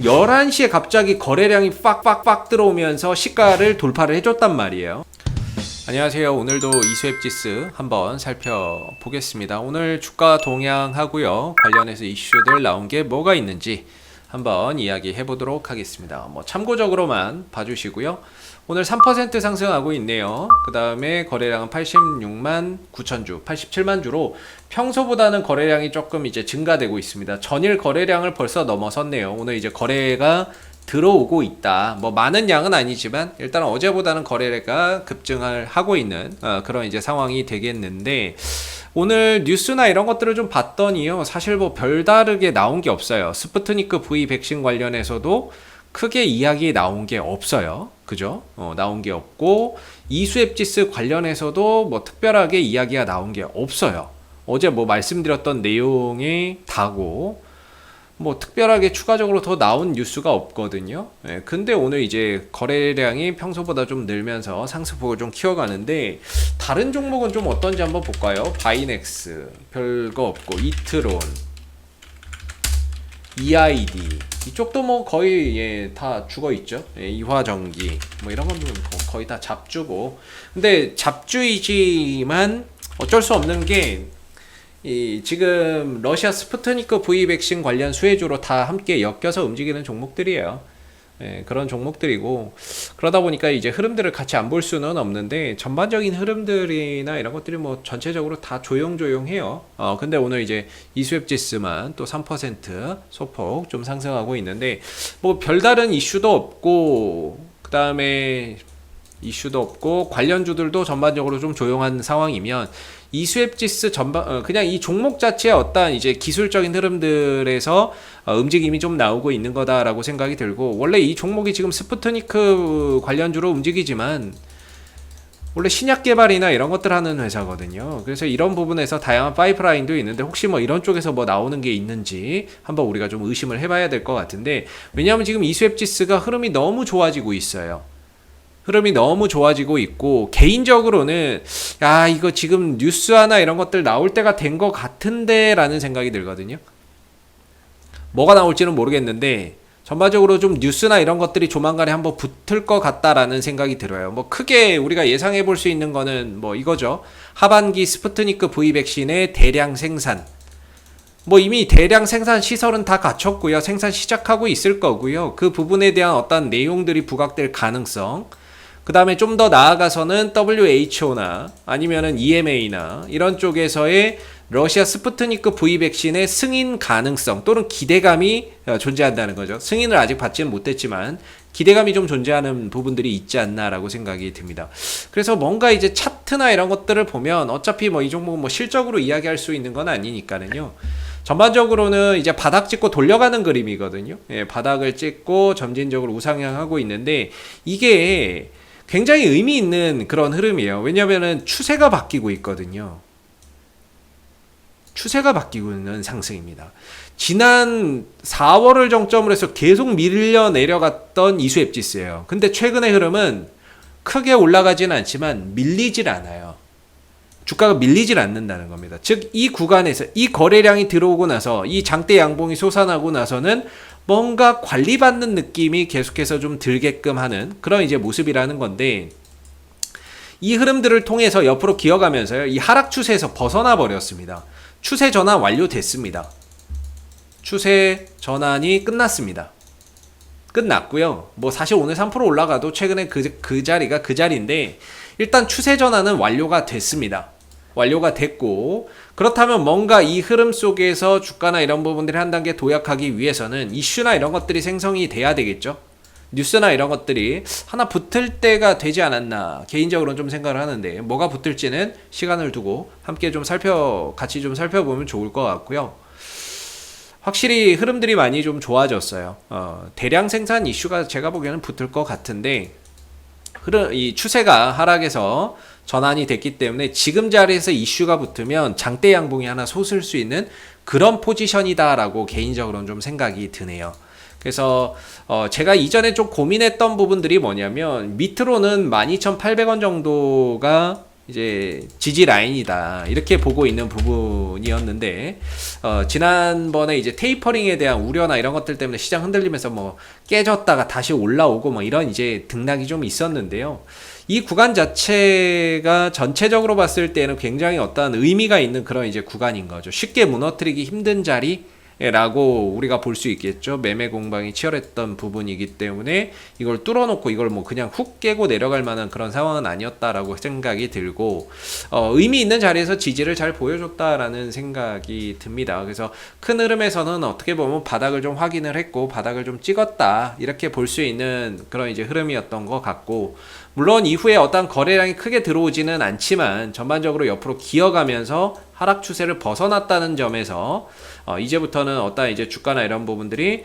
11시에 갑자기 거래량이 빡빡빡 들어오면서 시가를 돌파를 해줬단 말이에요. 안녕하세요. 오늘도 이수앱지수 한번 살펴보겠습니다. 오늘 주가 동향하고요, 관련해서 이슈들 나온 게 뭐가 있는지 한번 이야기해 보도록 하겠습니다. 참고적으로만 봐주시고요. 오늘 3% 상승하고 있네요. 그 다음에 거래량은 86만 9천 주, 87만 주로 평소보다는 거래량이 조금 이제 증가되고 있습니다. 전일 거래량을 벌써 넘어섰네요. 오늘 이제 거래가 들어오고 있다. 많은 양은 아니지만 일단 어제보다는 거래가 급증을 하고 있는 그런 이제 상황이 되겠는데, 오늘 뉴스나 이런 것들을 좀 봤더니요, 사실 별다르게 나온 게 없어요. 스푸트니크 V 백신 관련해서도 크게 이야기 나온 게 없어요. 그죠? 나온 게 없고, 이수앱지수 관련해서도 특별하게 이야기가 나온 게 없어요. 어제 말씀드렸던 내용이 다고, 특별하게 추가적으로 더 나온 뉴스가 없거든요. 근데 오늘 이제 거래량이 평소보다 좀 늘면서 상승폭을 좀 키워가는데, 다른 종목은 좀 어떤지 한번 볼까요? 바이넥스 별거 없고, 이트론, EID 이쪽도 거의 다 죽어 있죠. 이화전기 이런 건 거의 다 잡주고, 근데 잡주이지만 어쩔 수 없는 게 지금 러시아 스푸트니크 V 백신 관련 수혜주로 다 함께 엮여서 움직이는 종목들이에요. 그런 종목들이고, 그러다 보니까 이제 흐름들을 같이 안 볼 수는 없는데, 전반적인 흐름들이나 이런 것들이 전체적으로 다 조용조용해요. 근데 오늘 이제 이수앱지수만 또 3% 소폭 좀 상승하고 있는데, 별다른 이슈도 없고, 그 다음에 이슈도 없고, 관련주들도 전반적으로 좀 조용한 상황이면, 이수앱지수 전반 그냥 이 종목 자체의 어떤 이제 기술적인 흐름들에서 움직임이 좀 나오고 있는 거다라고 생각이 들고, 원래 이 종목이 지금 스푸트니크 관련주로 움직이지만 원래 신약 개발이나 이런 것들 하는 회사거든요. 그래서 이런 부분에서 다양한 파이프라인도 있는데, 혹시 이런 쪽에서 나오는 게 있는지 한번 우리가 좀 의심을 해봐야 될 것 같은데, 왜냐하면 지금 이수앱지수가 흐름이 너무 좋아지고 있어요. 흐름이 너무 좋아지고 있고, 개인적으로는 이거 지금 뉴스 하나 이런 것들 나올 때가 된 것 같은데 라는 생각이 들거든요. 뭐가 나올지는 모르겠는데 전반적으로 좀 뉴스나 이런 것들이 조만간에 한번 붙을 것 같다라는 생각이 들어요. 크게 우리가 예상해 볼 수 있는 거는 이거죠. 하반기 스푸트니크 V 백신의 대량 생산, 이미 대량 생산 시설은 다 갖췄고요. 생산 시작하고 있을 거고요. 그 부분에 대한 어떤 내용들이 부각될 가능성, 그 다음에 좀 더 나아가서는 WHO나 아니면은 EMA나 이런 쪽에서의 러시아 스푸트니크 V 백신의 승인 가능성 또는 기대감이 존재한다는 거죠. 승인을 아직 받지는 못했지만 기대감이 좀 존재하는 부분들이 있지 않나라고 생각이 듭니다. 그래서 뭔가 이제 차트나 이런 것들을 보면 어차피 이 종목은 실적으로 이야기할 수 있는 건 아니니까는요. 전반적으로는 이제 바닥 찍고 돌려가는 그림이거든요. 바닥을 찍고 점진적으로 우상향하고 있는데, 이게 굉장히 의미 있는 그런 흐름이에요. 왜냐면은 추세가 바뀌고 있거든요. 추세가 바뀌고 있는 상승입니다. 지난 4월을 정점으로 해서 계속 밀려 내려갔던 이수앱지수예요. 근데 최근의 흐름은 크게 올라가지는 않지만 밀리질 않아요. 주가가 밀리질 않는다는 겁니다. 즉, 이 구간에서 이 거래량이 들어오고 나서 이 장대 양봉이 솟아나고 나서는 뭔가 관리받는 느낌이 계속해서 좀 들게끔 하는 그런 이제 모습이라는 건데, 이 흐름들을 통해서 옆으로 기어가면서요, 이 하락 추세에서 벗어나 버렸습니다. 추세 전환 완료됐습니다. 추세 전환이 끝났습니다. 끝났고요. 사실 오늘 3% 올라가도 최근에 그 자리가 그 자리인데, 일단 추세 전환은 완료가 됐습니다. 완료가 됐고, 그렇다면 뭔가 이 흐름 속에서 주가나 이런 부분들이 한 단계 도약하기 위해서는 이슈나 이런 것들이 생성이 돼야 되겠죠. 뉴스나 이런 것들이 하나 붙을 때가 되지 않았나 개인적으로는 좀 생각을 하는데, 뭐가 붙을지는 시간을 두고 함께 같이 좀 살펴보면 좋을 것 같고요. 확실히 흐름들이 많이 좀 좋아졌어요. 대량 생산 이슈가 제가 보기에는 붙을 것 같은데, 이 추세가 하락에서 전환이 됐기 때문에 지금 자리에서 이슈가 붙으면 장대 양봉이 하나 솟을 수 있는 그런 포지션이다라고 개인적으로는 좀 생각이 드네요. 그래서 제가 이전에 좀 고민했던 부분들이 뭐냐면, 밑으로는 12,800원 정도가 이제 지지 라인이다 이렇게 보고 있는 부분이었는데 지난번에 이제 테이퍼링에 대한 우려나 이런 것들 때문에 시장 흔들리면서 뭐 깨졌다가 다시 올라오고 뭐 이런 이제 등락이 좀 있었는데요. 이 구간 자체가 전체적으로 봤을 때는 굉장히 어떤 의미가 있는 그런 이제 구간인 거죠. 쉽게 무너뜨리기 힘든 자리 라고 우리가 볼 수 있겠죠. 매매 공방이 치열했던 부분이기 때문에 이걸 뚫어놓고 이걸 뭐 그냥 훅 깨고 내려갈 만한 그런 상황은 아니었다라고 생각이 들고 의미 있는 자리에서 지지를 잘 보여줬다라는 생각이 듭니다. 그래서 큰 흐름에서는 어떻게 보면 바닥을 좀 확인을 했고 바닥을 좀 찍었다 이렇게 볼 수 있는 그런 이제 흐름이었던 것 같고, 물론 이후에 어떤 거래량이 크게 들어오지는 않지만 전반적으로 옆으로 기어가면서 하락 추세를 벗어났다는 점에서 이제부터는 어떤 이제 주가나 이런 부분들이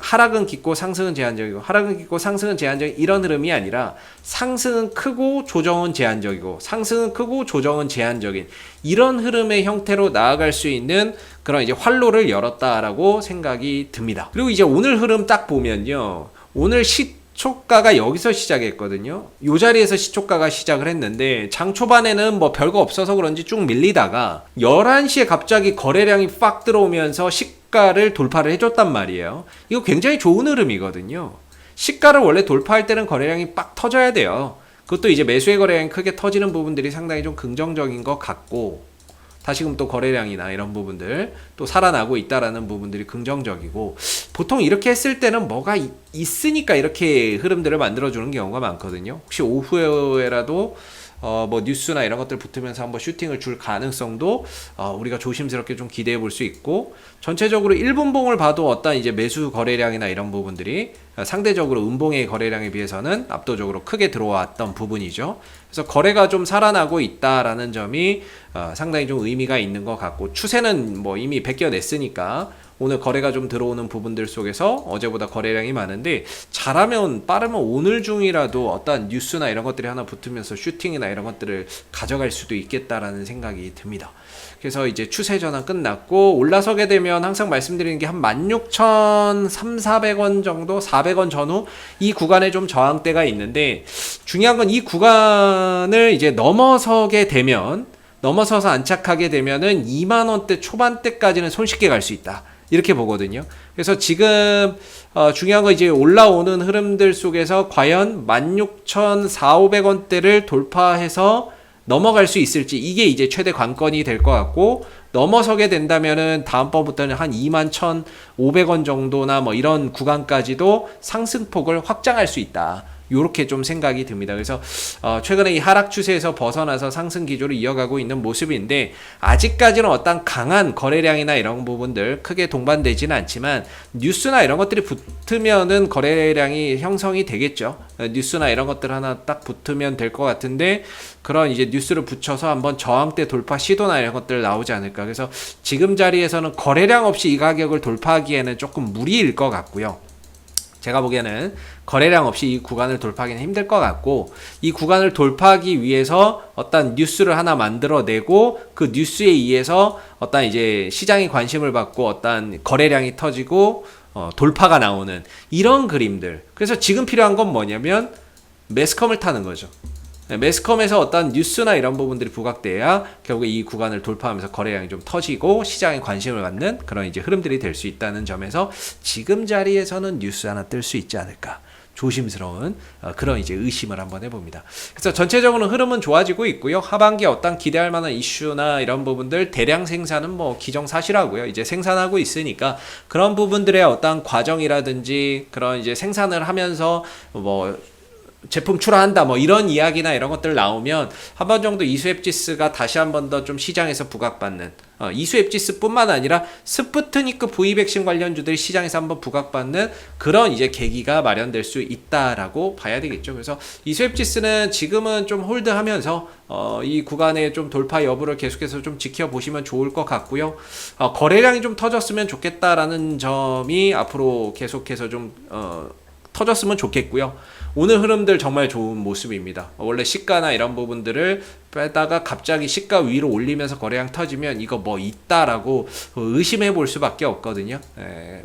하락은 깊고 상승은 제한적이고 하락은 깊고 상승은 제한적인 이런 흐름이 아니라 상승은 크고 조정은 제한적이고 상승은 크고 조정은 제한적인 이런 흐름의 형태로 나아갈 수 있는 그런 이제 활로를 열었다라고 생각이 듭니다. 그리고 이제 오늘 흐름 딱 보면요, 오늘 시초가가 여기서 시작했거든요. 이 자리에서 시초가가 시작을 했는데 장 초반에는 뭐 별거 없어서 그런지 쭉 밀리다가 11시에 갑자기 거래량이 팍 들어오면서 시가를 돌파를 해줬단 말이에요. 이거 굉장히 좋은 흐름이거든요. 시가를 원래 돌파할 때는 거래량이 빡 터져야 돼요. 그것도 이제 매수의 거래량이 크게 터지는 부분들이 상당히 좀 긍정적인 것 같고, 다시금 또 거래량이나 이런 부분들 또 살아나고 있다라는 부분들이 긍정적이고, 보통 이렇게 했을 때는 뭐가 있으니까 이렇게 흐름들을 만들어주는 경우가 많거든요. 혹시 오후에라도 뭐 뉴스나 이런 것들 붙으면서 한번 슈팅을 줄 가능성도 우리가 조심스럽게 좀 기대해 볼 수 있고, 전체적으로 1분봉을 봐도 어떤 이제 매수 거래량이나 이런 부분들이 상대적으로 음봉의 거래량에 비해서는 압도적으로 크게 들어왔던 부분이죠. 그래서 거래가 좀 살아나고 있다라는 점이 상당히 좀 의미가 있는 것 같고, 추세는 뭐 이미 베껴냈으니까 오늘 거래가 좀 들어오는 부분들 속에서 어제보다 거래량이 많은데, 잘하면 빠르면 오늘 중이라도 어떤 뉴스나 이런 것들이 하나 붙으면서 슈팅이나 이런 것들을 가져갈 수도 있겠다라는 생각이 듭니다. 그래서 이제 추세 전환 끝났고 올라서게 되면 항상 말씀드리는 게 한 16,300-400원 정도, 400원 전후 이 구간에 좀 저항대가 있는데, 중요한 건 이 구간을 이제 넘어서게 되면, 넘어서서 안착하게 되면은 2만원대 초반대까지는 손쉽게 갈 수 있다 이렇게 보거든요. 그래서 지금 중요한 건 이제 올라오는 흐름들 속에서 과연 16,400-500원대를 돌파해서 넘어갈 수 있을지, 이게 이제 최대 관건이 될 것 같고, 넘어서게 된다면은 다음번부터는 한 21,500원 정도나 뭐 이런 구간까지도 상승폭을 확장할 수 있다, 요렇게 좀 생각이 듭니다. 그래서 최근에 이 하락 추세에서 벗어나서 상승 기조를 이어가고 있는 모습인데, 아직까지는 어떤 강한 거래량이나 이런 부분들 크게 동반되지는 않지만 뉴스나 이런 것들이 붙으면은 거래량이 형성이 되겠죠. 뉴스나 이런 것들 하나 딱 붙으면 될 것 같은데, 그런 이제 뉴스를 붙여서 한번 저항대 돌파 시도나 이런 것들 나오지 않을까. 그래서 지금 자리에서는 거래량 없이 이 가격을 돌파하기에는 조금 무리일 것 같고요. 제가 보기에는 거래량 없이 이 구간을 돌파하기는 힘들 것 같고, 이 구간을 돌파하기 위해서 어떤 뉴스를 하나 만들어내고 그 뉴스에 의해서 어떤 이제 시장이 관심을 받고 어떤 거래량이 터지고 돌파가 나오는 이런 그림들. 그래서 지금 필요한 건 뭐냐면 매스컴을 타는 거죠. 매스컴에서 어떤 뉴스나 이런 부분들이 부각돼야 결국에 이 구간을 돌파하면서 거래량이 좀 터지고 시장에 관심을 갖는 그런 이제 흐름들이 될 수 있다는 점에서 지금 자리에서는 뉴스 하나 뜰 수 있지 않을까, 조심스러운 그런 이제 의심을 한번 해봅니다. 그래서 전체적으로 흐름은 좋아지고 있고요. 하반기에 어떤 기대할 만한 이슈나 이런 부분들, 대량 생산은 뭐 기정사실하고요. 이제 생산하고 있으니까 그런 부분들의 어떤 과정이라든지 그런 이제 생산을 하면서 뭐 제품 출하한다 뭐 이런 이야기나 이런 것들 나오면 한 번 정도 이수앱지스가 다시 한 번 더 좀 시장에서 부각받는, 이수앱지스뿐만 아니라 스푸트니크 V 백신 관련주들이 시장에서 한번 부각받는 그런 이제 계기가 마련될 수 있다라고 봐야 되겠죠. 그래서 이수앱지스는 지금은 좀 홀드하면서 이 구간의 좀 돌파 여부를 계속해서 좀 지켜보시면 좋을 것 같고요. 거래량이 좀 터졌으면 좋겠다라는 점이 앞으로 계속해서 좀 터졌으면 좋겠고요. 오늘 흐름들 정말 좋은 모습입니다. 원래 시가나 이런 부분들을 빼다가 갑자기 시가 위로 올리면서 거래량 터지면 이거 뭐 있다라고 의심해 볼 수밖에 없거든요.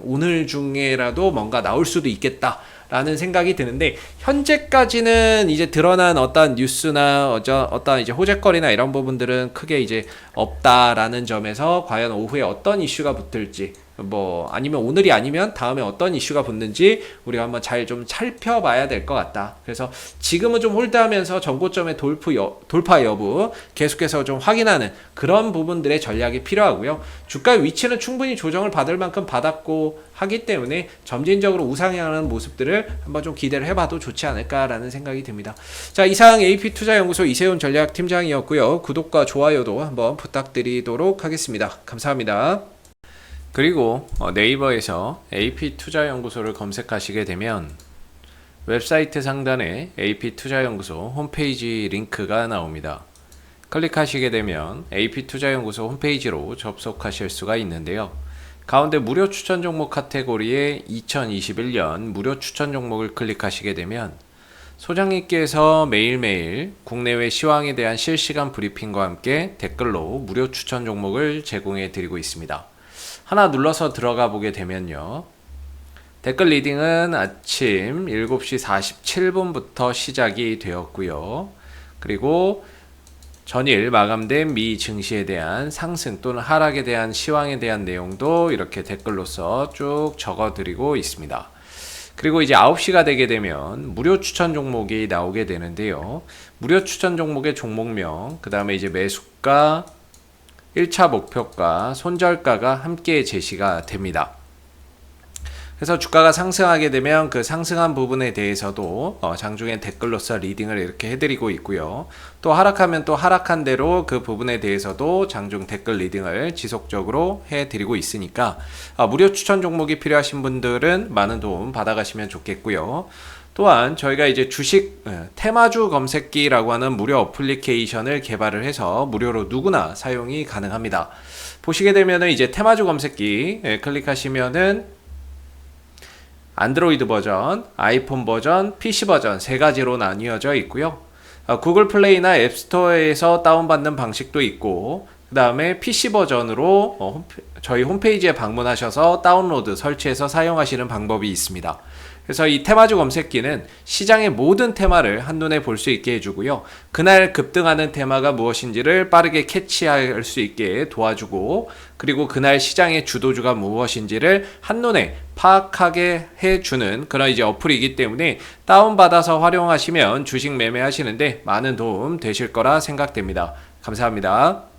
오늘 중에라도 뭔가 나올 수도 있겠다 라는 생각이 드는데, 현재까지는 이제 드러난 어떤 뉴스나 어떤 이제 호재거리나 이런 부분들은 크게 이제 없다라는 점에서 과연 오후에 어떤 이슈가 붙을지, 뭐 아니면 오늘이 아니면 다음에 어떤 이슈가 붙는지 우리가 한번 잘 좀 살펴봐야 될 것 같다. 그래서 지금은 좀 홀드하면서 전고점의 돌파 여부 계속해서 좀 확인하는 그런 부분들의 전략이 필요하고요. 주가의 위치는 충분히 조정을 받을 만큼 받았고 하기 때문에 점진적으로 우상향하는 모습들을 한번 좀 기대를 해봐도 좋지 않을까라는 생각이 듭니다. 자, 이상 AP투자연구소 이세훈 전략팀장이었고요. 구독과 좋아요도 한번 부탁드리도록 하겠습니다. 감사합니다. 그리고 네이버에서 AP투자연구소를 검색하시게 되면 웹사이트 상단에 AP투자연구소 홈페이지 링크가 나옵니다. 클릭하시게 되면 AP투자연구소 홈페이지로 접속하실 수가 있는데요. 가운데 무료 추천 종목 카테고리에 2021년 무료 추천 종목을 클릭하시게 되면 소장님께서 매일매일 국내외 시황에 대한 실시간 브리핑과 함께 댓글로 무료 추천 종목을 제공해 드리고 있습니다. 하나 눌러서 들어가 보게 되면요. 댓글 리딩은 아침 7시 47분부터 시작이 되었고요. 그리고 전일 마감된 미 증시에 대한 상승 또는 하락에 대한 시황에 대한 내용도 이렇게 댓글로서 쭉 적어드리고 있습니다. 그리고 이제 9시가 되게 되면 무료 추천 종목이 나오게 되는데요. 무료 추천 종목의 종목명, 그 다음에 이제 매수가, 1차 목표가, 손절가가 함께 제시가 됩니다. 그래서 주가가 상승하게 되면 그 상승한 부분에 대해서도 장중에 댓글로서 리딩을 이렇게 해드리고 있고요. 또 하락하면 또 하락한 대로 그 부분에 대해서도 장중 댓글 리딩을 지속적으로 해드리고 있으니까 무료 추천 종목이 필요하신 분들은 많은 도움 받아가시면 좋겠고요. 또한 저희가 이제 주식 테마주 검색기라고 하는 무료 어플리케이션을 개발을 해서 무료로 누구나 사용이 가능합니다. 보시게 되면은 이제 테마주 검색기 클릭하시면은 안드로이드 버전, 아이폰 버전, PC 버전 세 가지로 나뉘어져 있고요. 구글 플레이나 앱스토어에서 다운받는 방식도 있고, 그 다음에 PC 버전으로 저희 홈페이지에 방문하셔서 다운로드, 설치해서 사용하시는 방법이 있습니다. 그래서 이 테마주 검색기는 시장의 모든 테마를 한눈에 볼 수 있게 해주고요. 그날 급등하는 테마가 무엇인지를 빠르게 캐치할 수 있게 도와주고, 그리고 그날 시장의 주도주가 무엇인지를 한눈에 파악하게 해주는 그런 이제 어플이기 때문에 다운받아서 활용하시면 주식 매매하시는데 많은 도움 되실 거라 생각됩니다. 감사합니다.